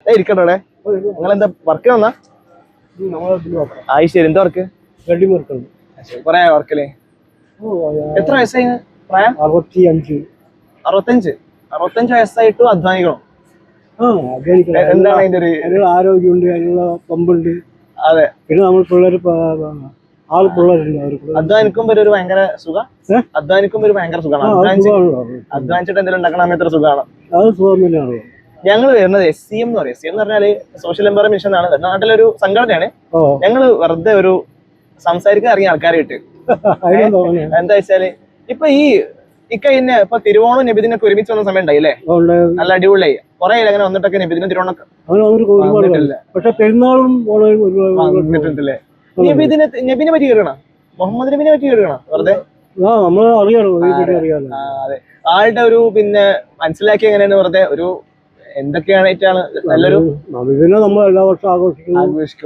ഇരിക്കട്ടെ, നിങ്ങളെന്താ വർക്ക് വന്നാ? ശരി, എന്താ വർക്ക്? കൊറേ വർക്കല്ലേ? എത്ര വയസ്സായി പ്രായം? 65 വയസ്സായിട്ടും അധ്വാനിക്കണം. എന്താണ് അതിന്റെ ഒരു ആരോഗ്യമുണ്ട്, അതിനുള്ള പമ്പുണ്ട്. അതെ, പിന്നെ നമ്മൾ പിള്ളേർ അധ്വാനിക്കുമ്പോ ഒരു ഭയങ്കര സുഖം. അധ്വാനിക്കുമ്പോ ഒരു ഭയങ്കര സുഖമാണ്. അധ്വാനിച്ചിട്ട് എന്തെങ്കിലും ഉണ്ടാക്കണം എത്ര സുഖമാണ്. അത് സുഖം തന്നെയാണ്. ഞങ്ങൾ വരുന്നത് SCM എന്ന് പറയും. SCM എന്ന് പറഞ്ഞാല് സോഷ്യൽ എംപവർമെന്റ് മിഷൻ ആണ്. നാട്ടിലൊരു സംഘടനയാണ്. ഞങ്ങള് വെറുതെ ഒരു സംസാരിക്കാൻ ഇറങ്ങിയ ആൾക്കാരെ ഇട്ട് എന്താ വെച്ചാല് ഇപ്പൊ ഇക്കഴിഞ്ഞ ഇപ്പൊ തിരുവോണം നബിദിനൊക്കെ ഒരുമിച്ച് വന്ന സമയം ഉണ്ടായില്ലേ? നല്ല അടിപൊളിയായി. കുറെ അങ്ങനെ വന്നിട്ടൊക്കെ നബിദിനും തിരുവോണൊക്കെ പക്ഷെ പെരുന്നാളും വന്നിട്ടുണ്ടല്ലേ? നബിനെ പറ്റി കേൾക്കണം, മുഹമ്മദ് നബിനെ പറ്റി കേൾക്കണം വെറുതെ. അതെ, ആളുടെ ഒരു പിന്നെ മനസ്സിലാക്കി എങ്ങനെയാണ് വെറുതെ ഒരു എന്തൊക്കെയാണായിട്ടാണ് നല്ലൊരു നമ്മൾ എല്ലാ വർഷവും ആഘോഷിക്കും.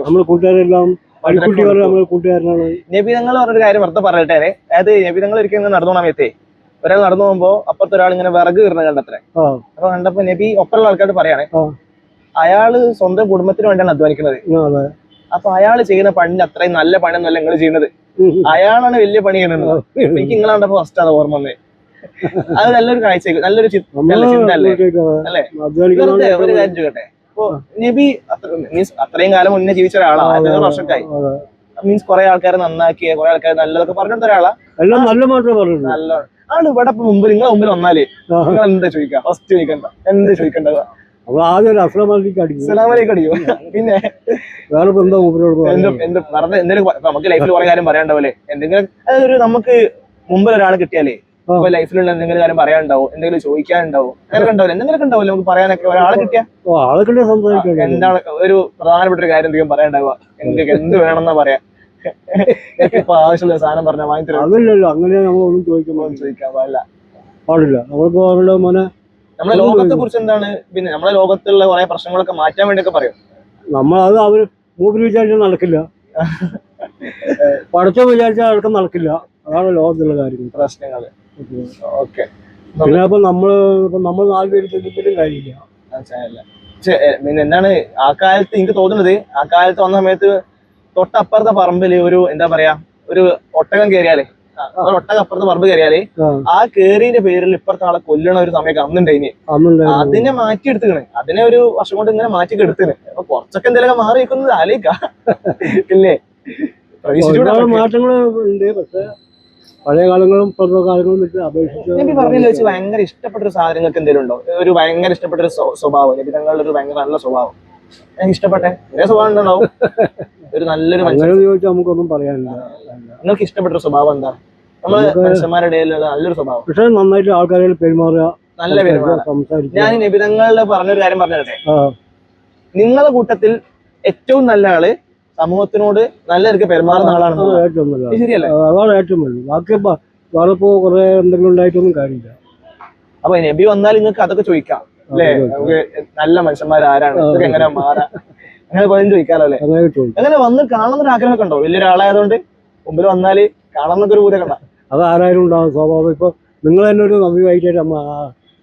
നമ്മൾ കൂട്ടുകാരെല്ലാം കൂട്ടുകാരനാണ്. നബിതങ്ങൾ പറഞ്ഞൊരു കാര്യം വെറുതെ പറയട്ടെ. അതായത് നബിതങ്ങൾ ഒരിക്കലും നടന്നു പോകാൻ സമയത്തേ ഒരാൾ നടന്നു പോകുമ്പോ അപ്പുറത്തെ ഒരാൾ ഇങ്ങനെ വിറക് കീറുന്ന കണ്ടത്രേ. അപ്പൊ കണ്ടപ്പോ നബി ഒപ്പമുള്ള ആൾക്കാരോട് പറയാണ്, അയാള് സ്വന്തം കുടുംബത്തിന് വേണ്ടിയാണ് അധ്വാനിക്കുന്നത്. അപ്പൊ അയാള് ചെയ്യുന്ന പണിന്റെ അത്രയും നല്ല പണിയൊന്നുമല്ല നിങ്ങൾ ചെയ്യുന്നത്. അയാളാണ് വലിയ പണി ചെയ്യണത്. എനിക്ക് നിങ്ങളെ കണ്ടപ്പോ ഫസ്റ്റ് അത് ഓർമ്മ വന്നേ. അത് നല്ലൊരു കാഴ്ച, നല്ലൊരു ചിന്ത അല്ലേ? അല്ലെ? വെറുതെ ഒരു കാര്യം ചോദിക്കട്ടെ, ഇപ്പൊ നബി മീൻസ് അത്രയും കാലം മുന്നേ ജീവിച്ച ഒരാളാണ്. 15 വർഷക്കായി. മീൻസ് കുറെ ആൾക്കാരെ നന്നാക്കിയ, കുറെ ആൾക്കാർ നല്ലതൊക്കെ പറഞ്ഞെടുത്ത ഒരാളാ. നല്ല ആണ്. ഇവിടെ മുമ്പിൽ നിങ്ങളെ മുമ്പിൽ വന്നാലേ നിങ്ങൾ എന്താ ചോദിക്കാം? ഫസ്റ്റ് ചോദിക്കണ്ട എന്താ ചോദിക്കേണ്ടത്? അടിയോ? പിന്നെ എന്തെങ്കിലും നമുക്ക് ലൈഫിൽ കുറെ കാര്യം പറയാണ്ടാവല്ലേ? എന്തെങ്കിലും അതൊരു നമുക്ക് മുമ്പിൽ ഒരാൾ കിട്ടിയാലേ ഇപ്പൊ ലൈഫിലുള്ള എന്തെങ്കിലും കാര്യം പറയാനുണ്ടാവും, എന്തെങ്കിലും ചോദിക്കാനുണ്ടാവും, അങ്ങനെ ഉണ്ടാവില്ല, എന്തെങ്കിലും ഉണ്ടാവില്ല നമുക്ക് പറയാനൊക്കെ. ഒരാളെ കിട്ടിയ എന്താണ് ഒരു പ്രധാനപ്പെട്ട ഒരു കാര്യം എന്തെങ്കിലും പറയാനുണ്ടാവുക? എന്ത് വേണമെന്നാ പറയാ? ഇപ്പൊ ആവശ്യമുള്ള സാധനം പറഞ്ഞാൽ വാങ്ങി തരാം. അങ്ങനെ നമ്മളൊന്നും ചോദിക്കാൻ പാടില്ല. നമ്മളെ ലോകത്തെ കുറിച്ച് എന്താണ്? പിന്നെ നമ്മളെ ലോകത്തുള്ള കുറെ പ്രശ്നങ്ങളൊക്കെ മാറ്റാൻ വേണ്ടിയൊക്കെ പറയും. നമ്മളത് അവര് മൂപ്പര് വിചാരിച്ചാൽ നടക്കില്ല, പഠിച്ച വിചാരിച്ചാൽ അവർക്കും നടക്കില്ല. അതാണ് ലോകത്തുള്ള കാര്യങ്ങൾ, പ്രശ്നങ്ങള്. ഓക്കെ, പിന്നെ ഇപ്പൊ നമ്മൾ 4 പേര് ചിന്തിച്ചിട്ടും കാര്യമില്ല. പിന്നെ എന്താണ് ആ കാലത്ത് എനിക്ക് തോന്നുന്നത്, ആ കാലത്ത് വന്ന സമയത്ത് തൊട്ടപ്പുറത്തെ പറമ്പില് ഒരു എന്താ പറയാ ഒരു ഒട്ടകം കയറിയാലേ, ഒട്ടകം അപ്പുറത്തെ പറമ്പ് കയറിയാല് ആ കേറിന്റെ പേരിൽ ഇപ്പുറത്തെ ആളെ കൊല്ലണ ഒരു സമയമൊക്കെ അന്നുണ്ടായിന്. അതിനെ മാറ്റിയെടുത്തുകണ്. അതിനെ ഒരു വർഷം കൊണ്ട് ഇങ്ങനെ മാറ്റി എടുത്തിന്. അപ്പൊ കുറച്ചൊക്കെ എന്തെങ്കിലുമൊക്കെ മാറി നിൽക്കുന്നത് ആലോചിക്കാ ഇല്ലേ? മാറ്റങ്ങൾ ഉണ്ട്. പക്ഷെ പഴയ കാലങ്ങളും ഇപ്പോഴത്തെ കാലങ്ങളും വെച്ച് അപേക്ഷിച്ച് പറഞ്ഞതിൽ വെച്ച് ഭയങ്കര ഇഷ്ടപ്പെട്ട ഒരു സാധനങ്ങൾക്ക് എന്തെങ്കിലും ഉണ്ടോ? ഒരു ഭയങ്കര ഇഷ്ടപ്പെട്ട ഒരു സ്വഭാവം, നബിതങ്ങളുടെ ഒരു ഭയങ്കര നല്ല സ്വഭാവം എനിക്ക് ഇഷ്ടപ്പെട്ടെ ഒരേ സ്വഭാവം ഉണ്ടാവും. ഒരു നല്ലൊരു ചോദിച്ചാൽ നമുക്കൊന്നും പറയാനില്ല. നിങ്ങൾക്ക് ഇഷ്ടപ്പെട്ട ഒരു സ്വഭാവം എന്താ? നമ്മള് മനുഷ്യന്മാരുടെ ഇടയിലുള്ള നല്ലൊരു സ്വഭാവം. പക്ഷെ നന്നായിട്ട് ആൾക്കാരെ പെരുമാറുക, നല്ല പെരുമാറുക. ഞാൻ നബിതങ്ങളുടെ പറഞ്ഞൊരു കാര്യം പറഞ്ഞിട്ടെ, നിങ്ങളുടെ കൂട്ടത്തിൽ ഏറ്റവും നല്ല ആള് സമൂഹത്തിനോട് നല്ല പെരുമാറുന്ന ആളാണ്. ശരിയല്ലേ? അതാണ് ഏറ്റവും വലുത്. ബാക്കി വേറെപ്പോ കുറെ എന്തെങ്കിലും ഉണ്ടായിട്ടൊന്നും കാര്യമില്ല. അപ്പൊ നബി വന്നാൽ നിങ്ങൾക്ക് അതൊക്കെ ചോദിക്കാം അല്ലേ? നമുക്ക് നല്ല മനുഷ്യന്മാരാരാണ്, ഇതൊക്കെ എങ്ങനെ മാറാ, അങ്ങനെ പോലും ചോദിക്കാലോ അല്ലെ? അങ്ങനെ വന്ന് കാണുന്നൊരു ആഗ്രഹമൊക്കെ ഉണ്ടോ? വലിയൊരാളായതുകൊണ്ട് മുമ്പിൽ വന്നാല് കാണുന്നൊക്കെ ഒരു പൂരൊക്കെ ഉണ്ടാവും. അത് ആരായാലും ഉണ്ടാവും, സ്വാഭാവികം. ഇപ്പൊ നിങ്ങൾ തന്നെ ഒരു നവ്യമായിട്ടാണ് നമ്മ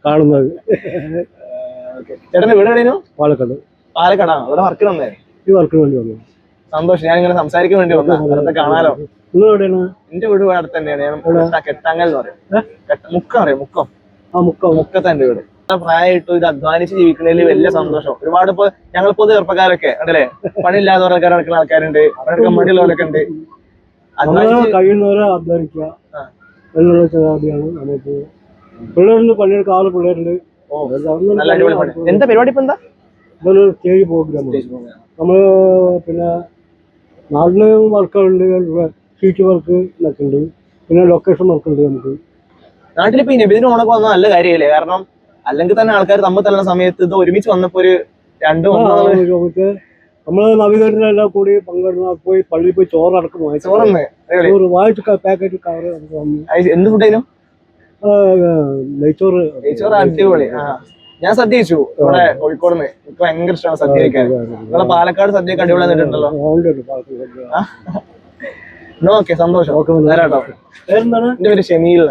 കാണുന്നത്. ചേട്ടന്റെ വീട് എവിടെയായിരുന്നു? പാലക്കാടാണ്. അവിടെ വർക്കിന് വന്നേ? ഈ വർക്കിന് വേണ്ടി വന്നു. സന്തോഷം. ഞാൻ ഇങ്ങനെ സംസാരിക്കാൻ വേണ്ടി വന്നാ, അതൊക്കെ കാണാലോ. നിങ്ങൾ എവിടെയാണ്? എന്റെ വീട് അടുത്ത് തന്നെയാണ്. ഞാൻ കെട്ടാങ്ങൽ എന്ന് പറയും. മുക്കം അറിയാം? മുക്കത്തെ എന്റെ വീട്. പ്രായമായിട്ടും ഇത് അധ്വാനിച്ച് ജീവിക്കുന്നതിൽ വലിയ സന്തോഷം. ഒരുപാട് ഇപ്പൊ ഞങ്ങളിപ്പോ ചെറുപ്പക്കാരൊക്കെ ഉണ്ടല്ലേ, പണിയില്ലാതെ നടക്കുന്ന ആൾക്കാരുണ്ട്, അവരൊക്കെ മടിയുള്ളവരൊക്കെ ഉണ്ട്. കഴിയുന്നവരെ അധ്വാനിക്കുക എന്നുള്ള ചിന്താഗതിയാണ് നമുക്ക്. പിള്ളേരുണ്ട്, പണിയെടുക്കാൻ 6 പിള്ളേരുണ്ട്. നല്ല അടിപൊളി പണി. എന്താ പരിപാടി? ഇപ്പൊ എന്താ ഇതൊരു സ്റ്റേജ് പ്രോഗ്രാം. നമ്മള് പിന്നെ നാട്ടില് വർക്കുകളുണ്ട്, ഷീറ്റ് വർക്ക് ഒക്കെ ഉണ്ട്, പിന്നെ ലൊക്കേഷൻ വർക്ക് ഉണ്ട്. നമുക്ക് നാട്ടിലിപ്പോ ഈ നബിദിന ഓണൊക്കെ വന്നാൽ നല്ല കാര്യമല്ലേ? കാരണം അല്ലെങ്കിൽ തന്നെ ആൾക്കാർ തമ്മിൽ തല്ലുന്ന സമയത്ത് ഇത് ഒരുമിച്ച് വന്നപ്പോ ഒരു നമ്മള് നവീകരണത്തിലെല്ലാം കൂടി പങ്കെടുന്ന പോയി പള്ളിയിൽ പോയി ചോറടക്കം വായിച്ച് പാക്കറ്റ് കവറ് എന്ത് ഫുഡായിരുന്നു? നെയ്ച്ചോറ്. അടിപൊളി. ഞാൻ സദ്യ കഴിച്ചു ഇവിടെ കോഴിക്കോട് നിന്ന്. എനിക്ക് ഭയങ്കര ഇഷ്ടമാണ് സദ്യ കഴിക്കാൻ. നിങ്ങളെ പാലക്കാട് സദ്യയൊക്കെ അടിപൊളി വന്നിട്ടുണ്ടല്ലോ. എന്നാ ഓക്കെ, സന്തോഷം. ഓക്കെ നേരാട്ടോ. പേരെന്താണ്? എന്റെ പേര് ഷമീൽ.